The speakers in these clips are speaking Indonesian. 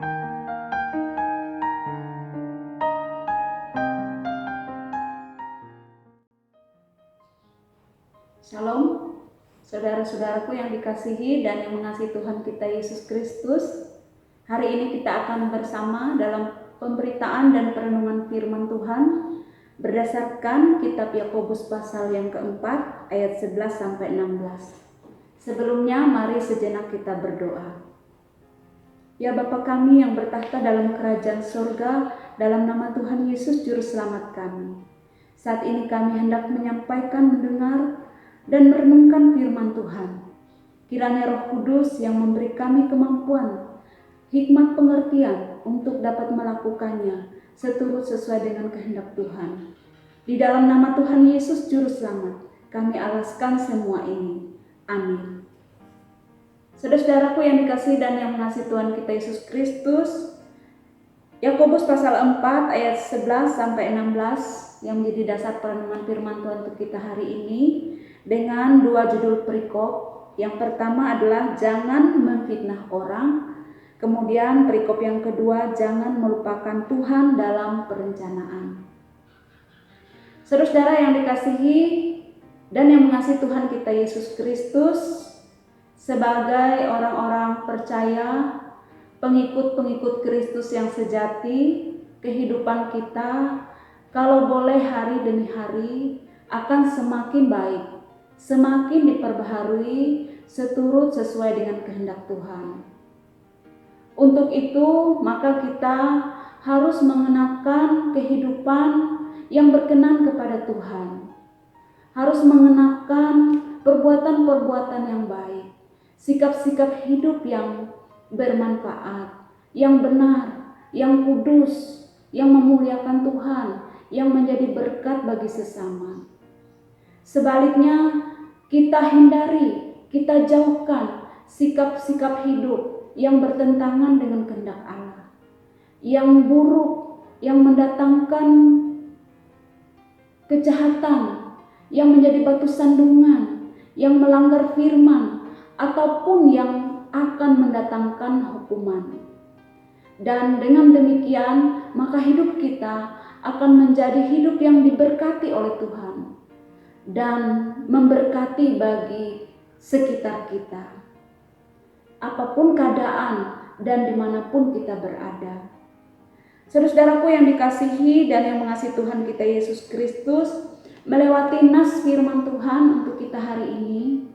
Shalom, saudara-saudaraku yang dikasihi dan yang mengasihi Tuhan kita Yesus Kristus. Hari ini kita akan bersama dalam pemberitaan dan perenungan firman Tuhan berdasarkan kitab Yakobus pasal yang keempat ayat 11-16. Sebelumnya mari sejenak kita berdoa. Ya Bapa kami yang bertahta dalam kerajaan surga, dalam nama Tuhan Yesus Juru Selamat kami. Saat ini kami hendak menyampaikan, mendengar, dan merenungkan firman Tuhan. Kiranya Roh Kudus yang memberi kami kemampuan, hikmat pengertian untuk dapat melakukannya seturut sesuai dengan kehendak Tuhan. Di dalam nama Tuhan Yesus Juru Selamat, kami alaskan semua ini. Amin. Saudara-saudaraku yang dikasihi dan yang mengasihi Tuhan kita Yesus Kristus, Yakobus pasal 4 ayat 11-16 yang menjadi dasar perenungan firman Tuhan untuk kita hari ini dengan dua judul perikop. Yang pertama adalah jangan memfitnah orang. Kemudian perikop yang kedua, jangan melupakan Tuhan dalam perencanaan. Saudara-saudara yang dikasihi dan yang mengasihi Tuhan kita Yesus Kristus, sebagai orang-orang percaya, pengikut-pengikut Kristus yang sejati, kehidupan kita kalau boleh hari demi hari akan semakin baik, semakin diperbaharui seturut sesuai dengan kehendak Tuhan. Untuk itu, maka kita harus mengenakan kehidupan yang berkenan kepada Tuhan. Harus mengenakan perbuatan-perbuatan yang baik, sikap-sikap hidup yang bermanfaat, yang benar, yang kudus, yang memuliakan Tuhan, yang menjadi berkat bagi sesama. Sebaliknya, kita hindari, kita jauhkan sikap-sikap hidup yang bertentangan dengan kehendak Allah, yang buruk, yang mendatangkan kejahatan, yang menjadi batu sandungan, yang melanggar firman, ataupun yang akan mendatangkan hukuman. Dan dengan demikian, maka hidup kita akan menjadi hidup yang diberkati oleh Tuhan dan memberkati bagi sekitar kita, apapun keadaan dan dimanapun kita berada. Saudara-saudaraku yang dikasihi dan yang mengasihi Tuhan kita Yesus Kristus, melewati nas firman Tuhan untuk kita hari ini,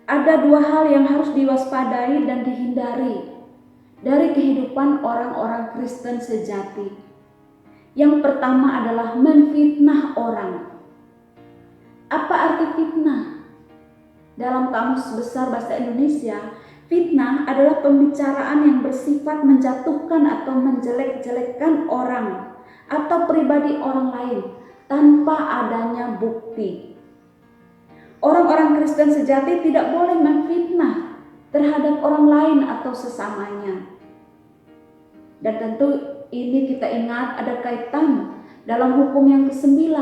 ada dua hal yang harus diwaspadai dan dihindari dari kehidupan orang-orang Kristen sejati. Yang pertama adalah memfitnah orang. Apa arti fitnah? Dalam Kamus Besar Bahasa Indonesia, fitnah adalah pembicaraan yang bersifat menjatuhkan atau menjelek-jelekkan orang atau pribadi orang lain tanpa adanya bukti. Orang-orang Kristen sejati tidak boleh memfitnah terhadap orang lain atau sesamanya. Dan tentu ini kita ingat ada kaitan dalam hukum yang ke-9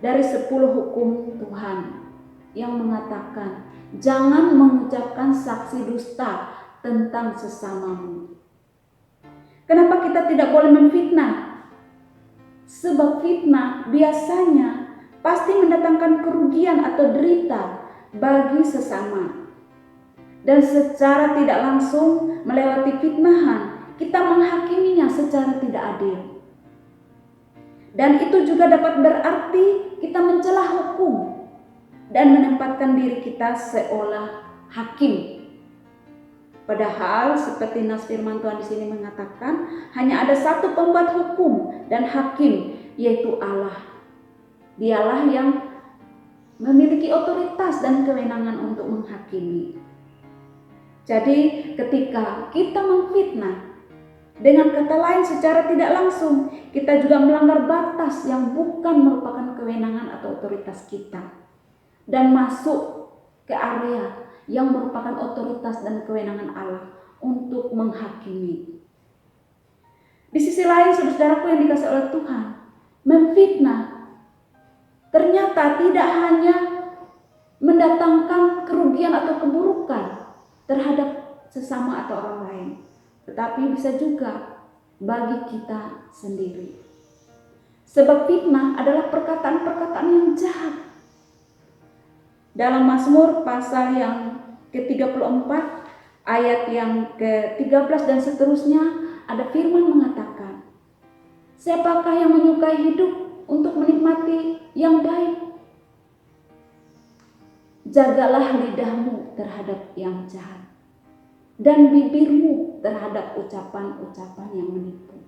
dari 10 hukum Tuhan yang mengatakan jangan mengucapkan saksi dusta tentang sesamamu. Kenapa kita tidak boleh memfitnah? Sebab fitnah biasanya pasti mendatangkan kerugian atau derita bagi sesama. Dan secara tidak langsung melewati fitnahan, kita menghakiminya secara tidak adil. Dan itu juga dapat berarti kita mencela hukum dan menempatkan diri kita seolah hakim. Padahal seperti nas firman Tuhan di sini mengatakan, hanya ada satu pembuat hukum dan hakim, yaitu Allah. Dialah yang memiliki otoritas dan kewenangan untuk menghakimi. Jadi ketika kita memfitnah, dengan kata lain secara tidak langsung, kita juga melanggar batas yang bukan merupakan kewenangan atau otoritas kita, dan masuk ke area yang merupakan otoritas dan kewenangan Allah untuk menghakimi. Di sisi lain, saudaraku yang dikasihi oleh Tuhan, memfitnah ternyata tidak hanya mendatangkan kerugian atau keburukan terhadap sesama atau orang lain, tetapi bisa juga bagi kita sendiri. Sebab fitnah adalah perkataan-perkataan yang jahat. Dalam Mazmur pasal yang ke-34 ayat yang ke-13 dan seterusnya ada firman mengatakan, siapakah yang menyukai hidup untuk menikmati yang baik? Jagalah lidahmu terhadap yang jahat dan bibirmu terhadap ucapan-ucapan yang menipu.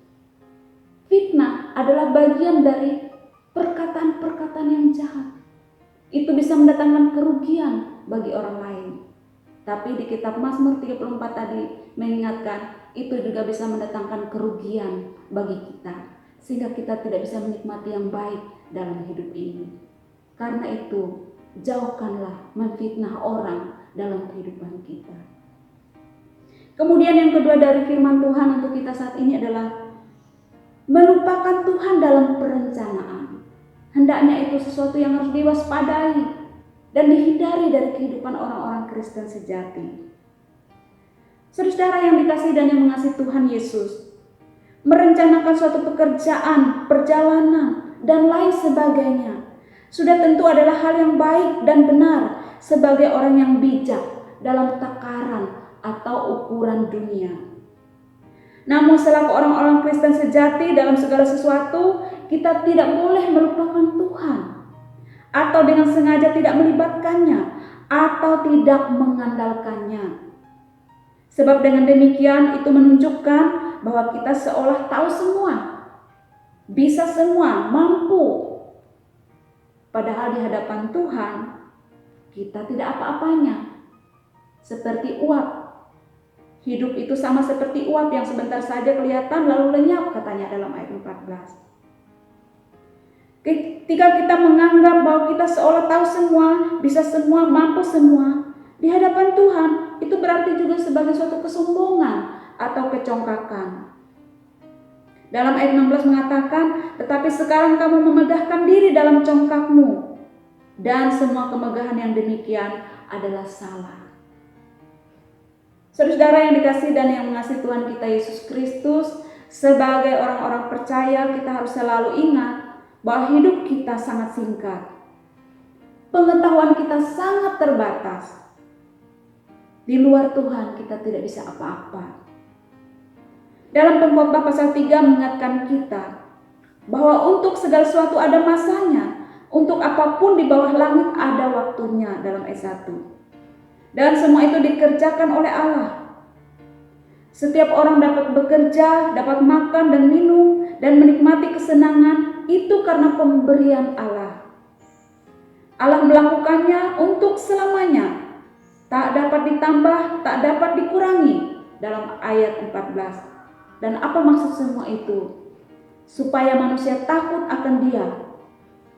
Fitnah adalah bagian dari perkataan-perkataan yang jahat. Itu bisa mendatangkan kerugian bagi orang lain. Tapi di kitab Mazmur 34 tadi mengingatkan itu juga bisa mendatangkan kerugian bagi kita. Sehingga kita tidak bisa menikmati yang baik dalam hidup ini. Karena itu jauhkanlah memfitnah orang dalam kehidupan kita. Kemudian yang kedua dari firman Tuhan untuk kita saat ini adalah melupakan Tuhan dalam perencanaan. Hendaknya itu sesuatu yang harus diwaspadai dan dihindari dari kehidupan orang-orang Kristen sejati. Saudara yang dikasihi dan yang mengasihi Tuhan Yesus, merencanakan suatu pekerjaan, perjalanan, dan lain sebagainya sudah tentu adalah hal yang baik dan benar sebagai orang yang bijak dalam takaran atau ukuran dunia. Namun selaku orang-orang Kristen sejati dalam segala sesuatu, kita tidak boleh melupakan Tuhan atau dengan sengaja tidak melibatkannya atau tidak mengandalkannya. Sebab dengan demikian itu menunjukkan bahwa kita seolah tahu semua, bisa semua, mampu. Padahal di hadapan Tuhan kita tidak apa-apanya. Seperti uap. Hidup itu sama seperti uap yang sebentar saja kelihatan lalu lenyap, katanya dalam ayat 14. Ketika kita menganggap bahwa kita seolah tahu semua, bisa semua, mampu semua, di hadapan Tuhan itu berarti juga sebagai suatu kesombongan atau kecongkakan. Dalam ayat 16 mengatakan, tetapi sekarang kamu memegahkan diri dalam congkakmu, dan semua kemegahan yang demikian adalah salah. Saudara yang dikasihi dan yang mengasihi Tuhan kita Yesus Kristus, sebagai orang-orang percaya kita harus selalu ingat bahwa hidup kita sangat singkat. Pengetahuan kita sangat terbatas. Di luar Tuhan kita tidak bisa apa-apa. Dalam Pengkhotbah pasal 3 mengingatkan kita bahwa untuk segala sesuatu ada masanya, untuk apapun di bawah langit ada waktunya dalam ayat 1. Dan semua itu dikerjakan oleh Allah. Setiap orang dapat bekerja, dapat makan dan minum, dan menikmati kesenangan itu karena pemberian Allah. Allah melakukannya untuk selamanya. Tak dapat ditambah, tak dapat dikurangi dalam ayat 14. Dan apa maksud semua itu? Supaya manusia takut akan Dia,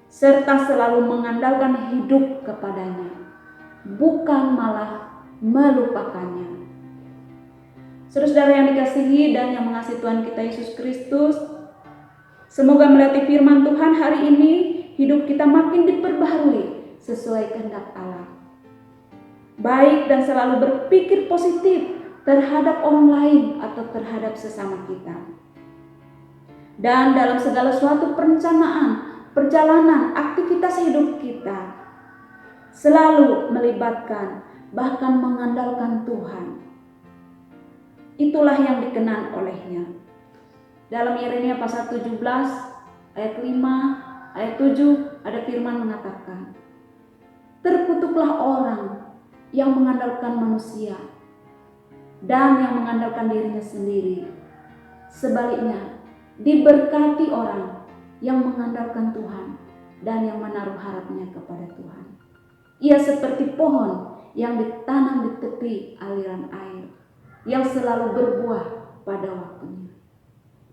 serta selalu mengandalkan hidup kepadanya, bukan malah melupakannya. Saudara yang dikasihi dan yang mengasihi Tuhan kita Yesus Kristus, semoga melalui firman Tuhan hari ini, hidup kita makin diperbaharui sesuai kehendak Allah. Baik dan selalu berpikir positif terhadap orang lain atau terhadap sesama kita. Dan dalam segala suatu perencanaan, perjalanan, aktivitas hidup kita selalu melibatkan, bahkan mengandalkan Tuhan. Itulah yang dikenan olehnya. Dalam Yeremia pasal 17 ayat 5, ayat 7 ada firman mengatakan, terkutuklah orang yang mengandalkan manusia dan yang mengandalkan dirinya sendiri. Sebaliknya, diberkati orang yang mengandalkan Tuhan dan yang menaruh harapnya kepada Tuhan. Ia seperti pohon yang ditanam di tepi aliran air, yang selalu berbuah pada waktunya.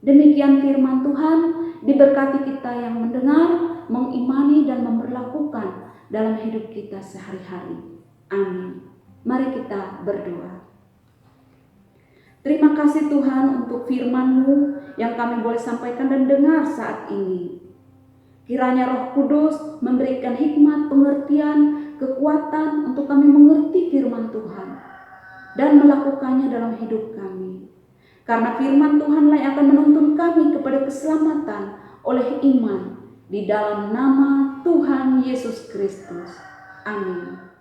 Demikian firman Tuhan, diberkati kita yang mendengar, mengimani dan memperlakukan dalam hidup kita sehari-hari. Amin. Mari kita berdoa. Terima kasih Tuhan untuk firman-Mu yang kami boleh sampaikan dan dengar saat ini. Kiranya Roh Kudus memberikan hikmat, pengertian, kekuatan untuk kami mengerti firman Tuhan dan melakukannya dalam hidup kami. Karena firman Tuhanlah yang akan menuntun kami kepada keselamatan oleh iman di dalam nama Tuhan Yesus Kristus. Amin.